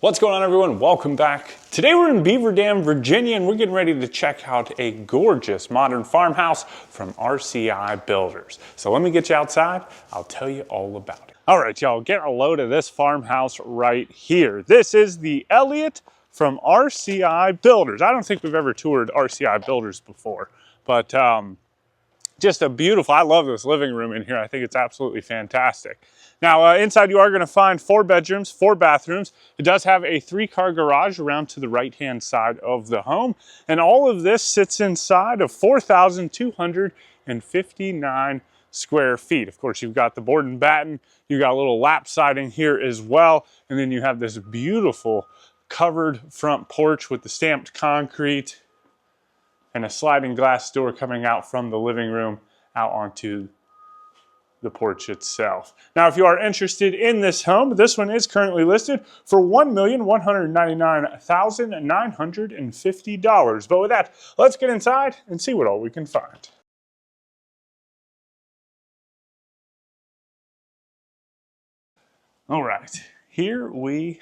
What's going on, everyone? Welcome back. Today we're in Beaverdam, Virginia, and we're getting ready to check out a gorgeous modern farmhouse from RCI Builders. So let me get you outside. I'll tell you all about it. All right, y'all, get a load of this farmhouse right here. This is the Elliott from RCI Builders. I don't think we've ever toured RCI Builders before, but just a beautiful, I love this living room in here. I think it's absolutely fantastic. Now, inside you are going to find 4 bedrooms, 4 bathrooms. It does have a 3-car garage around to the right-hand side of the home. And all of this sits inside of 4,259 square feet. Of course, you've got the board and batten. You've got a little lap siding here as well. And then you have this beautiful covered front porch with the stamped concrete and a sliding glass door coming out from the living room out onto the porch itself. Now, if you are interested in this home, this one is currently listed for $1,199,950. But with that, let's get inside and see what all we can find. All right, here we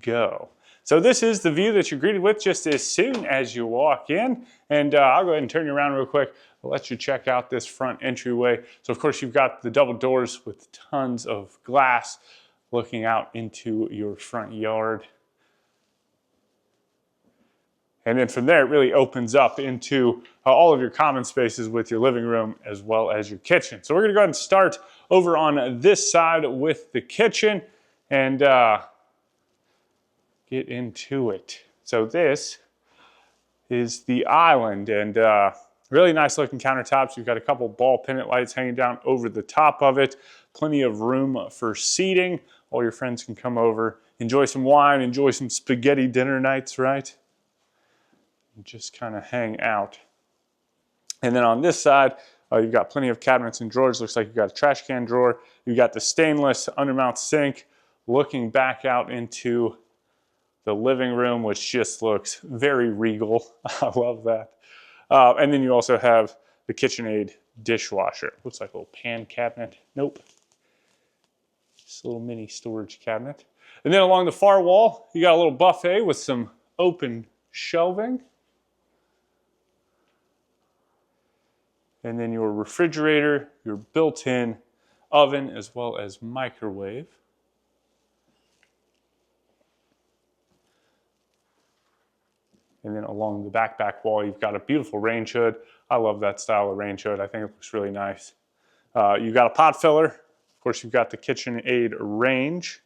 go. So this is the view that you're greeted with just as soon as you walk in. And I'll go ahead and turn you around real quick. I'll let you check out this front entryway. So of course you've got the double doors with tons of glass looking out into your front yard. And then from there, it really opens up into all of your common spaces with your living room as well as your kitchen. So we're gonna go ahead and start over on this side with the kitchen and get into it. So this is the island, and really nice looking countertops. You've got a couple ball pendant lights hanging down over the top of it. Plenty of room for seating. All your friends can come over, enjoy some wine, enjoy some spaghetti dinner nights, right? And just kind of hang out. And then on this side, you've got plenty of cabinets and drawers. Looks like you've got a trash can drawer. You've got the stainless undermount sink looking back out into the living room, which just looks very regal. I love that. And then you also have the KitchenAid dishwasher. Looks like a little pan cabinet. Nope. Just a little mini storage cabinet. And then along the far wall, you got a little buffet with some open shelving. And then your refrigerator, your built-in oven, as well as microwave. And then along the back wall, you've got a beautiful range hood. I love that style of range hood. I think it looks really nice. You've got a pot filler. Of course, you've got the KitchenAid range.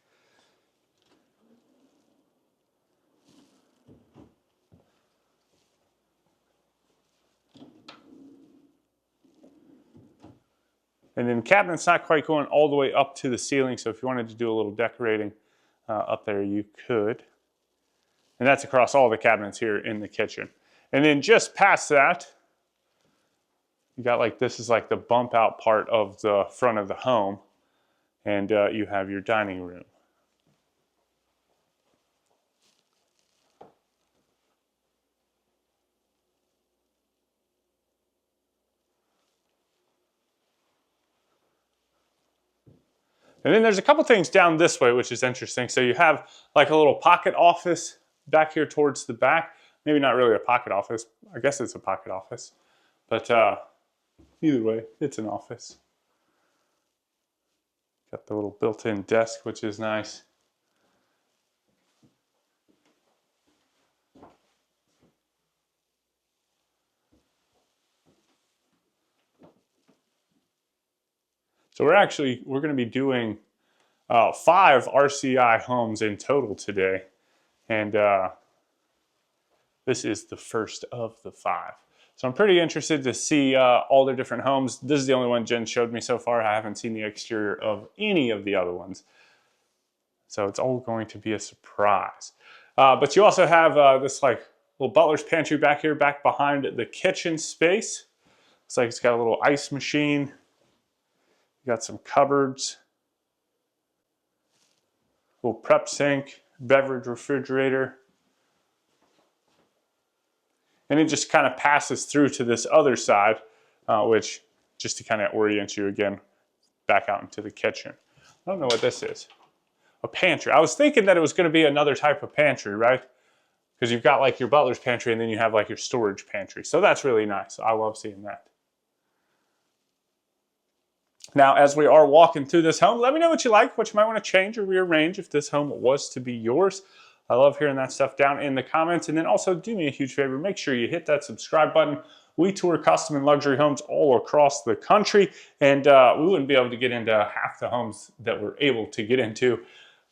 And then the cabinet's not quite going all the way up to the ceiling, so if you wanted to do a little decorating up there, you could. And that's across all the cabinets here in the kitchen. And then just past that, you got like, this is like the bump out part of the front of the home. And you have your dining room. And then there's a couple things down this way, which is interesting. So you have like a little pocket office back here towards the back. Maybe not really a pocket office. I guess it's a pocket office. But either way, it's an office. Got the little built-in desk, which is nice. So we're going to be doing 5 RCI homes in total today. And this is the first of the 5. So I'm pretty interested to see all the different homes. This is the only one Jen showed me so far. I haven't seen the exterior of any of the other ones. So it's all going to be a surprise. But you also have this like little butler's pantry back here, back behind the kitchen space. Looks like it's got a little ice machine. You got some cupboards. Little prep sink, beverage refrigerator. And it just kind of passes through to this other side, which, just to kind of orient you again, back out into the kitchen. I don't know what this is. a pantry. I was thinking that it was going to be another type of pantry, right? Because you've got like your butler's pantry and then you have like your storage pantry. So that's really nice. I love seeing that. Now, as we are walking through this home, let me know what you like, what you might want to change or rearrange if this home was to be yours. I love hearing that stuff down in the comments. And then also do me a huge favor, make sure you hit that subscribe button. We tour custom and luxury homes all across the country, and we wouldn't be able to get into half the homes that we're able to get into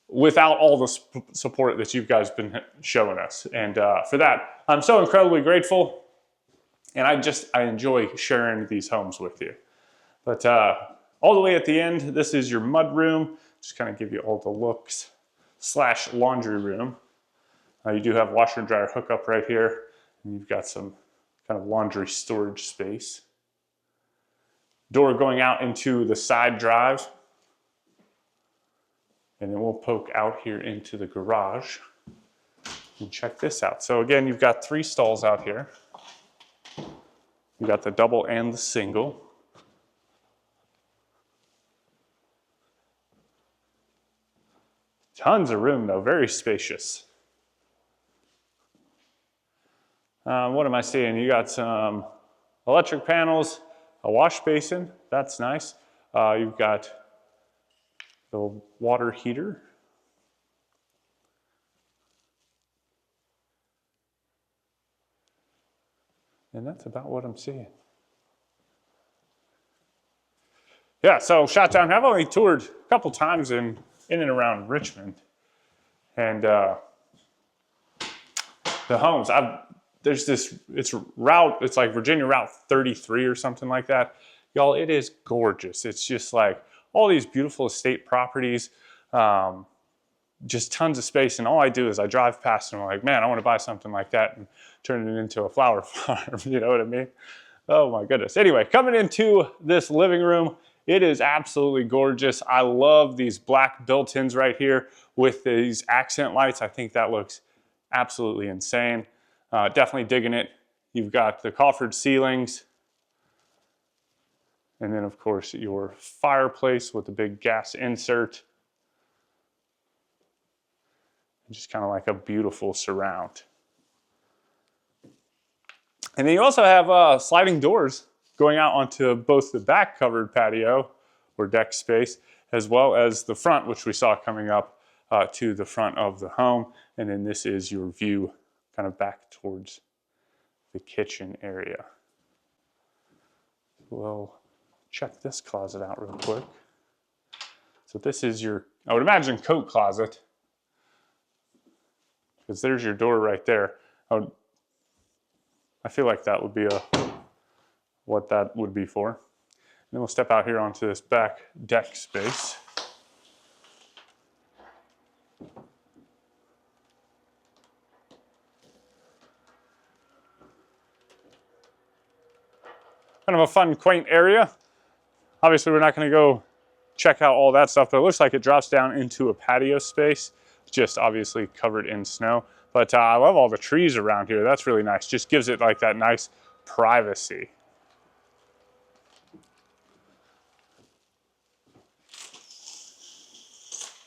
without all the support that you guys been showing us. And for that, I'm so incredibly grateful. And I enjoy sharing these homes with you. But all the way at the end, this is your mud room. Just kind of give you all the looks / laundry room. You do have washer and dryer hookup right here. And you've got some kind of laundry storage space. Door going out into the side drive. And then we'll poke out here into the garage. And check this out. So again, you've got 3 stalls out here. You've got the double and the single. Tons of room though, very spacious. What am I seeing? You got some electric panels, a wash basin, that's nice. You've got the water heater. And that's about what I'm seeing. Yeah, so shot down. I've only toured a couple times in and around Richmond. And the homes, there's this, it's like Virginia Route 33 or something like that. Y'all, it is gorgeous. It's just like all these beautiful estate properties, just tons of space. And all I do is I drive past and I'm like, man, I want to buy something like that and turn it into a flower farm. You know what I mean? Oh my goodness. Anyway, coming into this living room, it is absolutely gorgeous. I love these black built-ins right here with these accent lights. I think that looks absolutely insane. Definitely digging it. You've got the coffered ceilings. And then of course your fireplace with the big gas insert. Just kind of like a beautiful surround. And then you also have sliding doors going out onto both the back covered patio or deck space, as well as the front, which we saw coming up to the front of the home. And then this is your view kind of back towards the kitchen area. We'll check this closet out real quick. So this is your, I would imagine, coat closet, because there's your door right there. I feel like that would be what that would be for. And then we'll step out here onto this back deck space. Kind of a fun, quaint area. Obviously, we're not going to go check out all that stuff, but it looks like it drops down into a patio space, just obviously covered in snow. But I love all the trees around here. That's really nice. Just gives it like that nice privacy.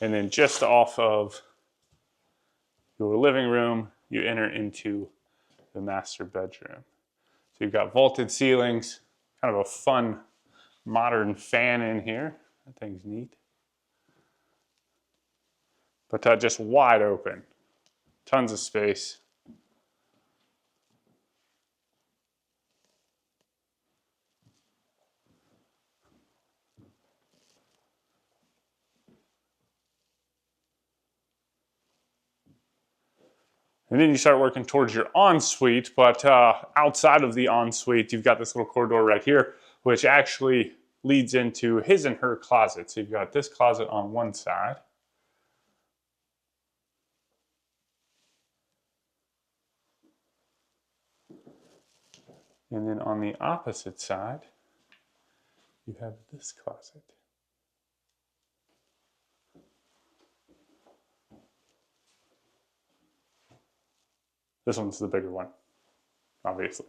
And then just off of your living room, you enter into the master bedroom. So you've got vaulted ceilings, kind of a fun modern fan in here. That thing's neat. But just wide open. Tons of space. And then you start working towards your ensuite, but outside of the ensuite, you've got this little corridor right here, which actually leads into his and her closet. So you've got this closet on one side. And then on the opposite side, you have this closet. This one's the bigger one, obviously.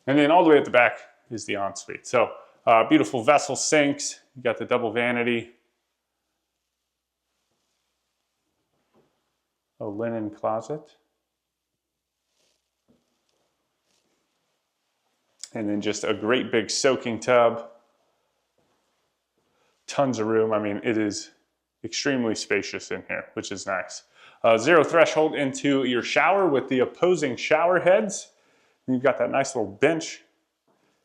And then all the way at the back is the ensuite. So beautiful vessel sinks. You got the double vanity. a linen closet. And then just a great big soaking tub. Tons of room. I mean, it is extremely spacious in here, which is nice. Zero threshold into your shower with the opposing shower heads. And you've got that nice little bench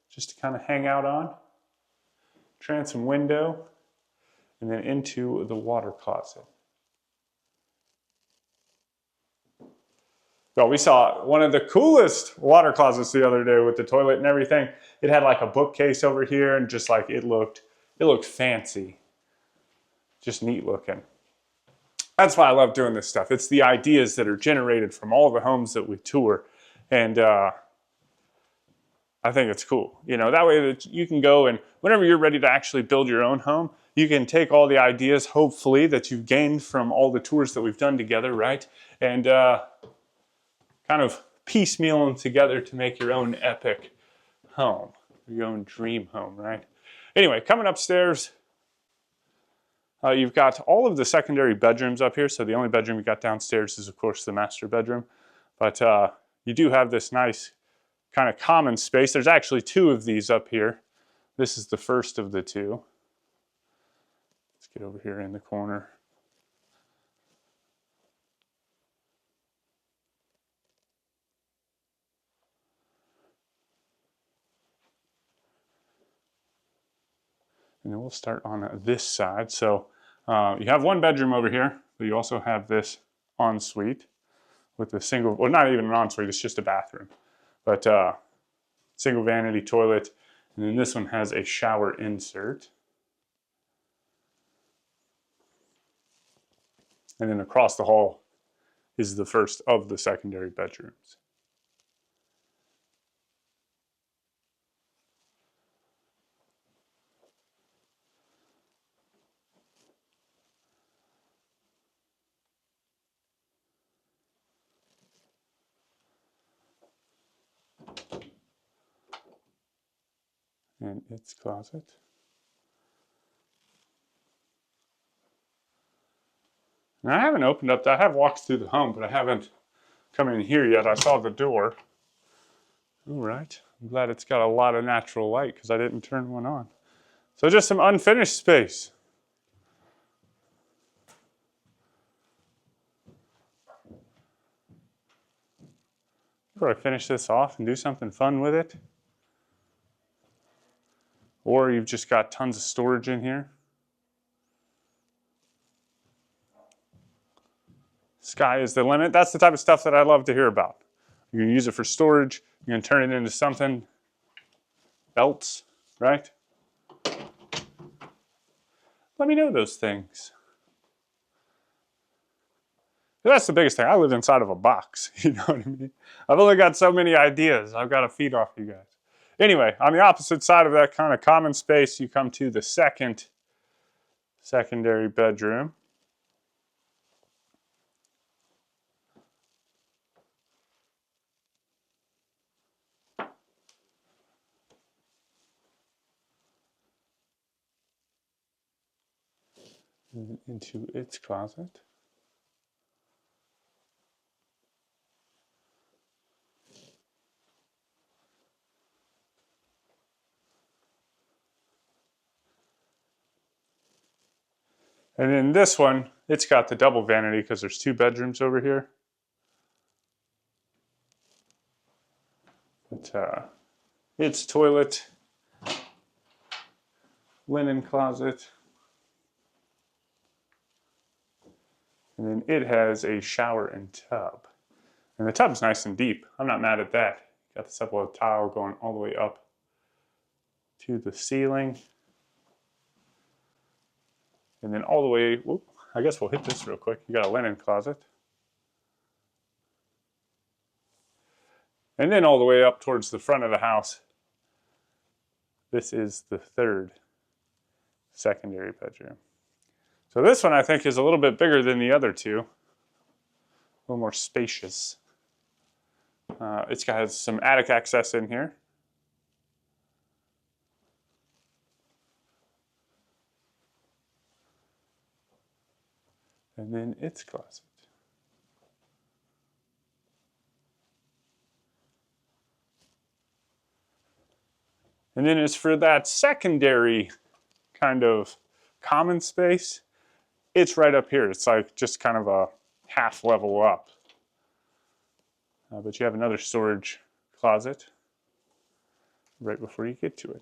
just to kind of hang out on. Transom window, and then into the water closet. Well, we saw one of the coolest water closets the other day with the toilet and everything. It had like a bookcase over here, and just like it looked fancy. Just neat looking. That's why I love doing this stuff. It's the ideas that are generated from all the homes that we tour. And I think it's cool. You know, that way that you can go and whenever you're ready to actually build your own home, you can take all the ideas, hopefully, that you've gained from all the tours that we've done together, right? And kind of piecemeal them together to make your own epic home, your own dream home, right? Anyway, coming upstairs, you've got all of the secondary bedrooms up here. So the only bedroom you got downstairs is, of course, the master bedroom. But you do have this nice kind of common space. There's actually two of these up here. This is the first of the two. Let's get over here in the corner. And then we'll start on this side. So you have one bedroom over here, but you also have this ensuite with a single, well, not even an ensuite, it's just a bathroom. But single vanity toilet. And then this one has a shower insert. And then across the hall is the first of the secondary bedrooms. And its closet. Now I haven't opened up, I have walked through the home, but I haven't come in here yet. I saw the door. All right, I'm glad it's got a lot of natural light because I didn't turn one on. So just some unfinished space. Before I finish this off and do something fun with it. Or you've just got tons of storage in here. Sky is the limit. That's the type of stuff that I love to hear about. You can use it for storage. You can turn it into something else, right? Let me know those things. That's the biggest thing. I live inside of a box. You know what I mean? I've only got so many ideas. I've got to feed off you guys. Anyway, on the opposite side of that kind of common space, you come to the second secondary bedroom. Into its closet. And in this one, it's got the double vanity because there's two bedrooms over here. But, its toilet, linen closet, and then it has a shower and tub. And the tub's nice and deep. I'm not mad at that. Got the simple tile going all the way up to the ceiling. And then all the way, whoop, I guess we'll hit this real quick. You got a linen closet. And then all the way up towards the front of the house, this is the third secondary bedroom. So this one I think is a little bit bigger than the other two. A little more spacious. It's got some attic access in here. And then its closet. And then as for that secondary kind of common space, it's right up here. It's like just kind of a half level up. But you have another storage closet right before you get to it.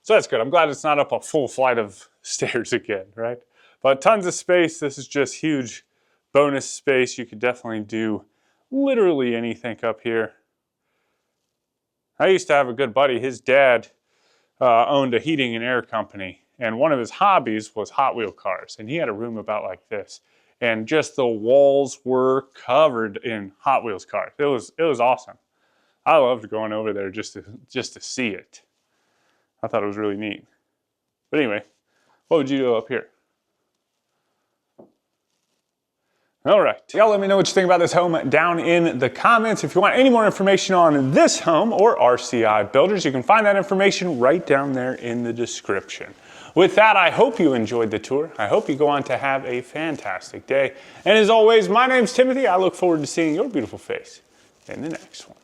So that's good. I'm glad it's not up a full flight of stairs again, right? But tons of space. This is just huge bonus space. You could definitely do literally anything up here. I used to have a good buddy. His dad owned a heating and air company, and one of his hobbies was Hot Wheel cars. And he had a room about like this, and just the walls were covered in Hot Wheels cars. It was awesome. I loved going over there just to see it. I thought it was really neat. But anyway, what would you do up here? All right, y'all let me know what you think about this home down in the comments. If you want any more information on this home or RCI Builders, you can find that information right down there in the description. With that, I hope you enjoyed the tour. I hope you go on to have a fantastic day. And as always, my name's Timothy. I look forward to seeing your beautiful face in the next one.